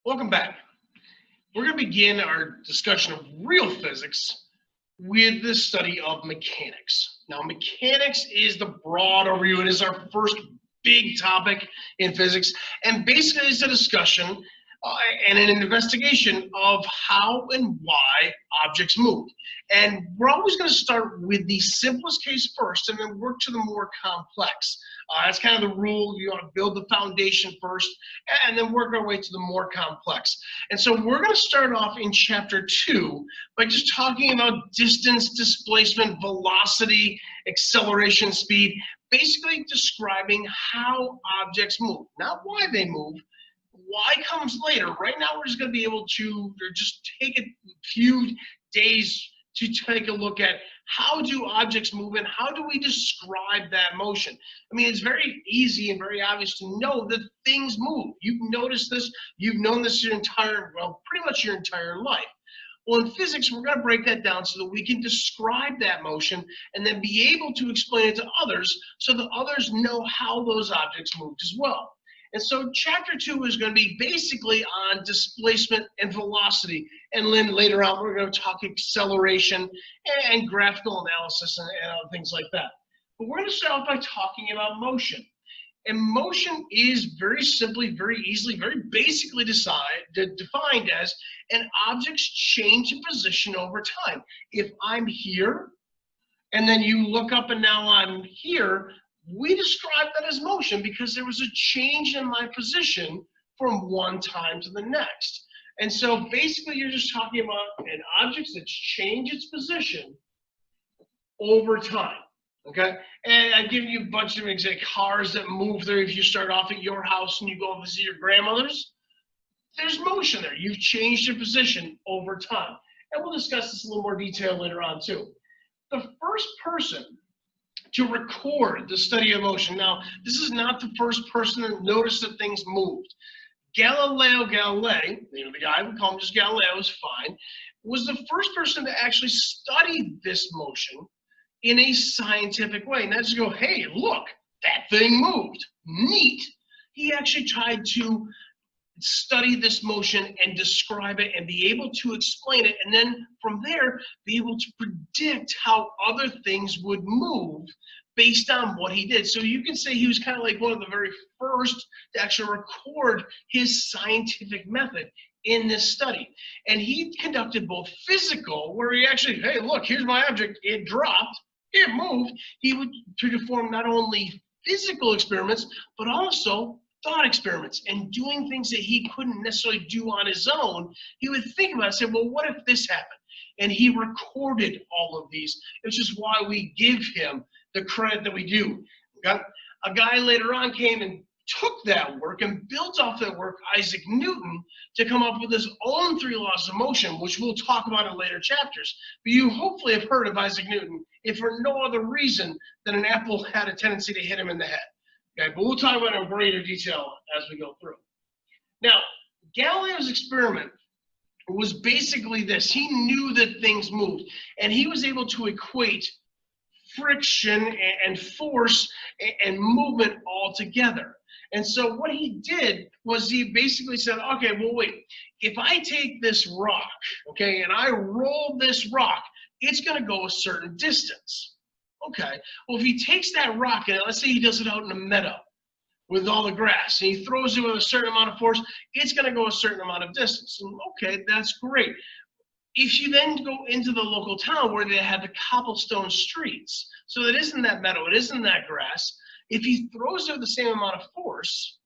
Welcome back. We're going to begin our discussion of real physics with the study of mechanics. Now, mechanics is the broad overview. It is our first big topic in physics, and basically it's a discussion and an investigation of how and why objects move. And we're always going to start with the simplest case first and then work to the more complex. That's kind of the rule. You want to build the foundation first and then work our way to the more complex. And so we're going to start off in chapter 2 by just talking about distance, displacement, velocity, acceleration, speed, basically describing how objects move, not why they move. Why comes later. Right now, we're just going to be able to just take a few days to take a look at how do objects move and how do we describe that motion. I mean, it's very easy and very obvious to know that things move. You've noticed this. You've known this your entire, well, pretty much your entire life. Well, in physics, we're going to break that down so that we can describe that motion and then be able to explain it to others so that others know how those objects moved as well. And so chapter 2 is going to be basically on displacement and velocity. And then later on, we're going to talk acceleration and graphical analysis and other things like that. But we're going to start off by talking about motion. And motion is very simply, very easily, very basically defined as an object's change in position over time. If I'm here, and then you look up and now I'm here, we describe that as motion because there was a change in my position from one time to the next. And so basically you're just talking about an object that's changed its position over time, okay? And I've given you a bunch of examples, cars that move there. If you start off at your house and you go visit your grandmother's, there's motion there. You've changed your position over time. And we'll discuss this in a little more detail later on too. The first person to record the study of motion. Now, this is not the first person that noticed that things moved. Galileo Galilei, the guy, we call him just Galileo, is fine, was the first person to actually study this motion in a scientific way. Not just go, hey, look, that thing moved. Neat. He actually tried to study this motion and describe it and be able to explain it, and then from there be able to predict how other things would move based on what he did. So you can say he was kind of like one of the very first to actually record his scientific method in this study. And he conducted both physical, where he actually, hey, look, here's my object, it dropped, it moved. He would perform not only physical experiments, but also thought experiments and doing things that he couldn't necessarily do on his own. He would think about it and say, well, what if this happened? And he recorded all of these, which is why we give him the credit that we do. A guy later on came and took that work and built off that work, Isaac Newton, to come up with his own 3 laws of motion, which we'll talk about in later chapters. But you hopefully have heard of Isaac Newton, if for no other reason than an apple had a tendency to hit him in the head. Okay, but we'll talk about it in greater detail as we go through. Now, Galileo's experiment was basically this. He knew that things moved, and he was able to equate friction and force and movement all together. And so what he did was he basically said, okay, well, wait, if I take this rock, okay, and I roll this rock, it's going to go a certain distance. Okay, well, if he takes that rock and let's say he does it out in a meadow with all the grass and he throws it with a certain amount of force, it's going to go a certain amount of distance. And okay, that's great. If you then go into the local town where they have the cobblestone streets, so it isn't that meadow, it isn't that grass, if he throws it with the same amount of force,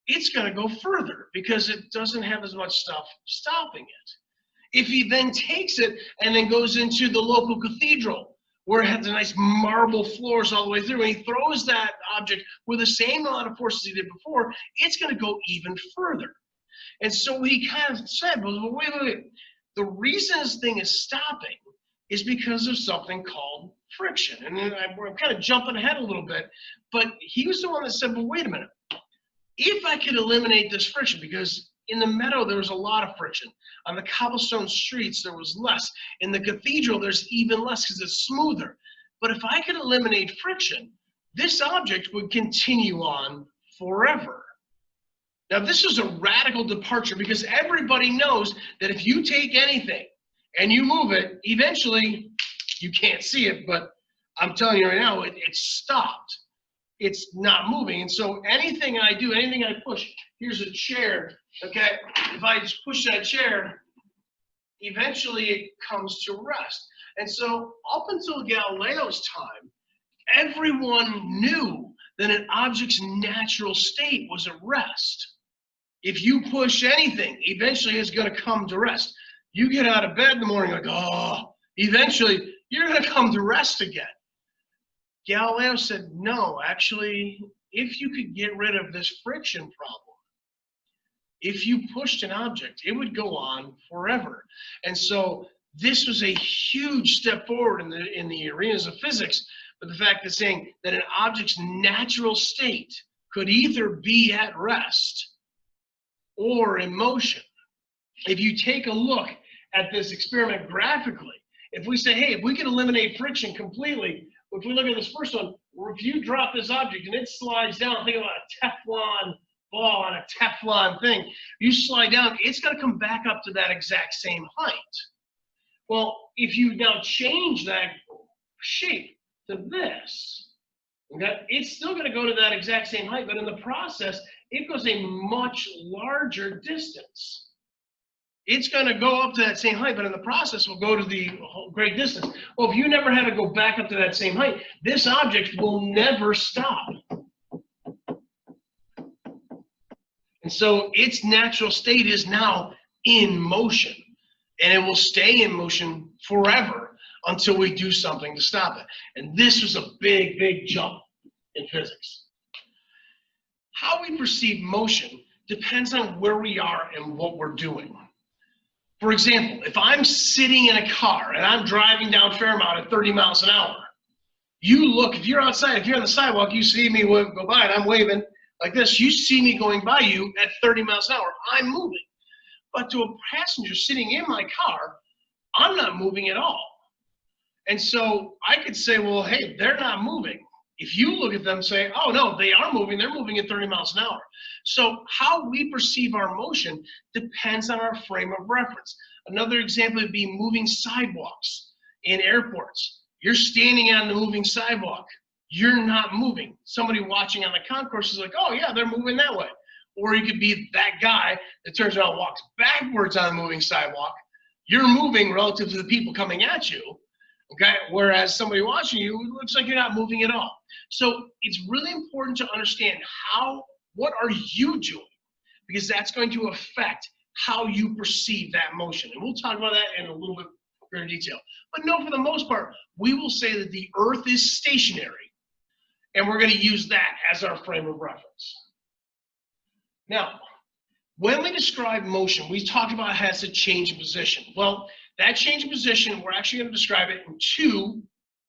it's going to go further because it doesn't have as much stuff stopping it. If he then takes it and then goes into the local cathedral, where it has the nice marble floors all the way through, and he throws that object with the same amount of force as he did before, it's going to go even further. And so he kind of said, well, wait. The reason this thing is stopping is because of something called friction. And then I'm kind of jumping ahead a little bit, but he was the one that said, well, wait a minute. If I could eliminate this friction, because in the meadow, there was a lot of friction. On the cobblestone streets, there was less. In the cathedral, there's even less because it's smoother. But if I could eliminate friction, this object would continue on forever. Now, this is a radical departure because everybody knows that if you take anything and you move it, eventually you can't see it, but I'm telling you right now, it's stopped. It's not moving. And so anything I do, anything I push, here's a chair, okay? If I just push that chair, eventually it comes to rest. And so up until Galileo's time, everyone knew that an object's natural state was at rest. If you push anything, eventually it's going to come to rest. You get out of bed in the morning like, oh, eventually you're going to come to rest again. Galileo said, no, actually, if you could get rid of this friction problem, if you pushed an object, it would go on forever. And so this was a huge step forward in the arenas of physics, but the fact of saying that an object's natural state could either be at rest or in motion. If you take a look at this experiment graphically, if we say, hey, if we could eliminate friction completely, if we look at this first one, if you drop this object and it slides down, think about a Teflon ball on a Teflon thing, you slide down, it's going to come back up to that exact same height. Well, if you now change that shape to this, okay, it's still going to go to that exact same height, but in the process, it goes a much larger distance. It's going to go up to that same height, but in the process, will go to the great distance. Well, if you never had to go back up to that same height, this object will never stop. And so its natural state is now in motion, and it will stay in motion forever until we do something to stop it. And this was a big, big jump in physics. How we perceive motion depends on where we are and what we're doing. For example, if I'm sitting in a car and I'm driving down Fairmount at 30 miles an hour, you look, if you're outside, if you're on the sidewalk, you see me go by and I'm waving like this, you see me going by you at 30 miles an hour, I'm moving. But to a passenger sitting in my car, I'm not moving at all. And so I could say, well, hey, they're not moving. If you look at them and say, oh, no, they are moving, they're moving at 30 miles an hour. So how we perceive our motion depends on our frame of reference. Another example would be moving sidewalks in airports. You're standing on the moving sidewalk. You're not moving. Somebody watching on the concourse is like, oh, yeah, they're moving that way. Or you could be that guy that turns around and walks backwards on the moving sidewalk. You're moving relative to the people coming at you. Okay, whereas somebody watching you, it looks like you're not moving at all. So it's really important to understand what are you doing? Because that's going to affect how you perceive that motion. And we'll talk about that in a little bit greater detail. But no, for the most part, we will say that the Earth is stationary, and we're going to use that as our frame of reference. Now, when we describe motion, we talked about it has a change in position. Well, that change in position, we're actually going to describe it in two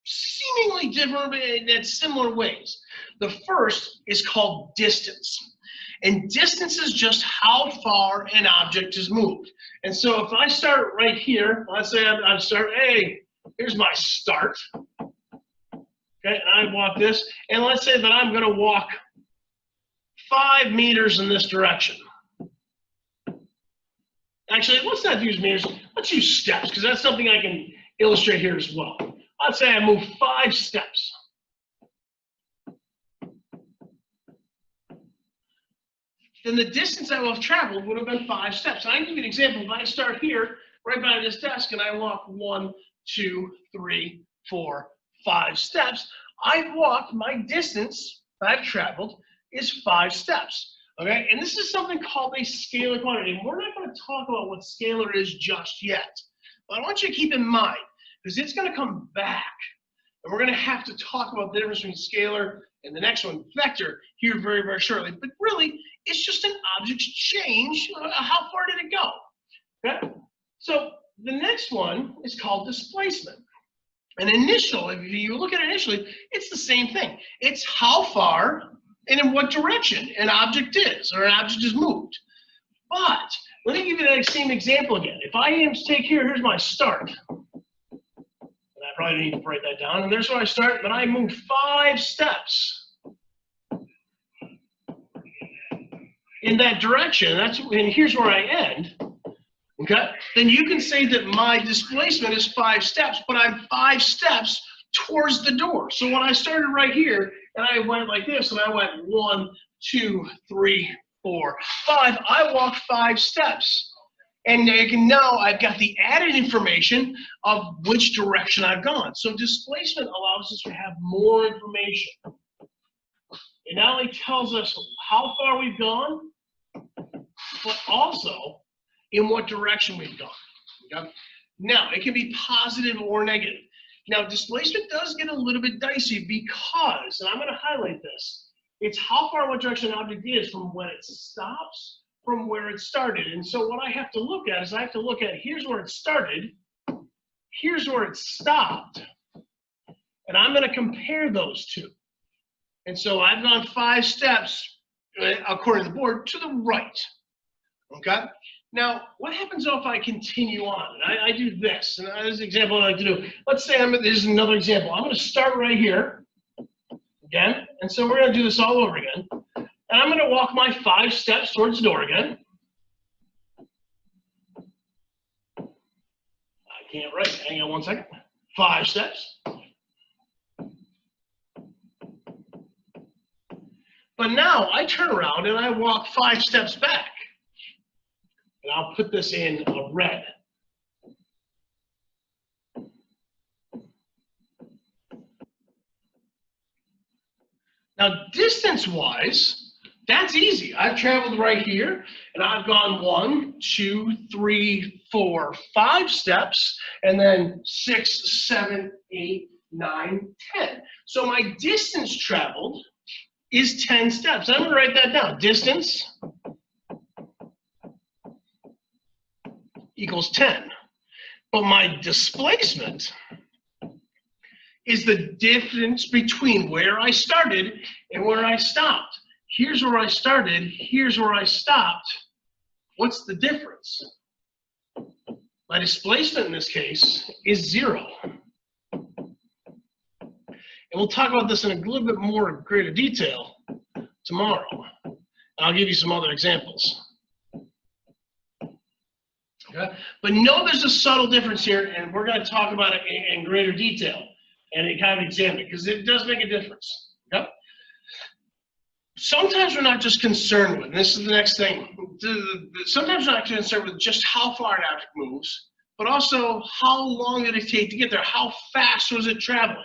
seemingly different and similar ways. The first is called distance. And distance is just how far an object is moved. And so if I start right here, let's say I start, hey, here's my start. Okay, and I walk this. And let's say that I'm going to walk 5 meters in this direction. Actually, let's not use meters. Let's use steps, because that's something I can illustrate here as well. Let's say I move 5 steps. Then the distance I will have traveled would have been 5 steps. And I can give you an example. If I start here, right by this desk, and I walk 1, 2, 3, 4, 5 steps, I've walked, my distance I've traveled is 5 steps. Okay, and this is something called a scalar quantity. And we're not going to talk about what scalar is just yet. But I want you to keep in mind, because it's going to come back. And we're going to have to talk about the difference between scalar and the next one, vector, here very, very shortly. But really, it's just an object's change. How far did it go? Okay, so the next one is called displacement. An initial, if you look at it initially, it's the same thing. It's how far and in what direction an object is, or an object is moved. But let me give you that same example again. If I am to take here's my start. And I probably need to write that down. And there's where I start, but I move 5 steps. in that direction, and here's where I end, okay, then you can say that my displacement is 5 steps, but I'm 5 steps towards the door. So when I started right here, and I went like this, and I went 1, 2, 3, 4, 5, I walked 5 steps. And now I've got the added information of which direction I've gone. So displacement allows us to have more information. It not only tells us how far we've gone, but also in what direction we've gone. Okay? Now, it can be positive or negative. Now, displacement does get a little bit dicey because, and I'm going to highlight this, it's how far what direction an object is from when it stops from where it started. And so what I have to look at is I have to look at here's where it started, here's where it stopped, and I'm going to compare those two. And so I've gone 5 steps, according to the board, to the right. Okay? Now, what happens if I continue on? And I do this, and this is an example I like to do. Let's say this is another example. I'm going to start right here, again, and so we're going to do this all over again. And I'm going to walk my 5 steps towards the door again. I can't write. Hang on 1 second. 5 steps. But now I turn around and I walk 5 steps back. And I'll put this in red. Now, distance-wise, that's easy. I've traveled right here, and I've gone 1, 2, 3, 4, 5 steps, and then 6, 7, 8, 9, 10. So my distance traveled is 10 steps. I'm going to write that down. Distance equals 10. But my displacement is the difference between where I started and where I stopped. Here's where I started, here's where I stopped. What's the difference? My displacement in this case is 0. And we'll talk about this in a little bit more greater detail tomorrow. And I'll give you some other examples. Okay? But know there's a subtle difference here, and we're going to talk about it in greater detail and kind of examine it, because it does make a difference. Okay? Sometimes we're not just concerned with, and this is the next thing, sometimes we're not concerned with just how far an object moves, but also how long did it take to get there? How fast was it traveling?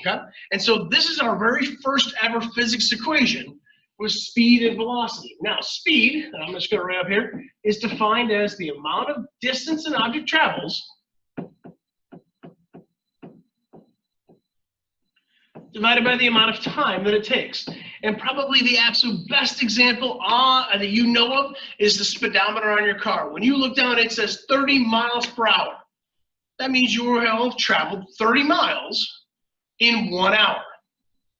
Okay? And so this is our very first ever physics equation with speed and velocity. Now, speed, and I'm just going to write up here, is defined as the amount of distance an object travels divided by the amount of time that it takes. And probably the absolute best example that you know of is the speedometer on your car. When you look down, it says 30 miles per hour. That means you will have traveled 30 miles in 1 hour.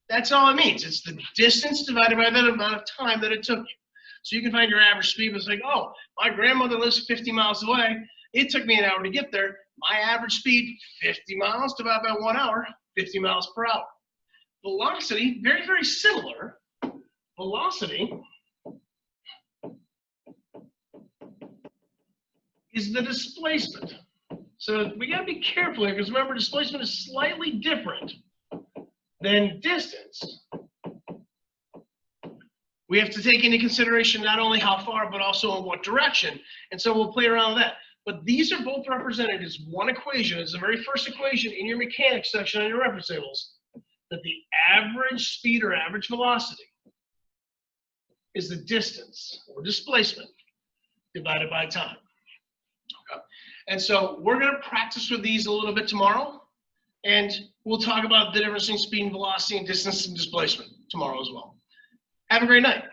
That's all it means. It's the distance divided by that amount of time that it took you. So you can find your average speed. It's like, oh, my grandmother lives 50 miles away. It took me an hour to get there. My average speed, 50 miles divided by 1 hour, 50 miles per hour. Velocity, very, very similar. Velocity is the displacement. So we got to be careful here, because remember, displacement is slightly different than distance. We have to take into consideration not only how far, but also in what direction. And so we'll play around with that. But these are both represented as one equation. It's the very first equation in your mechanics section on your reference tables, that the average speed or average velocity is the distance or displacement divided by time. Okay. And so we're going to practice with these a little bit tomorrow, and we'll talk about the difference between speed and velocity and distance and displacement tomorrow as well. Have a great night.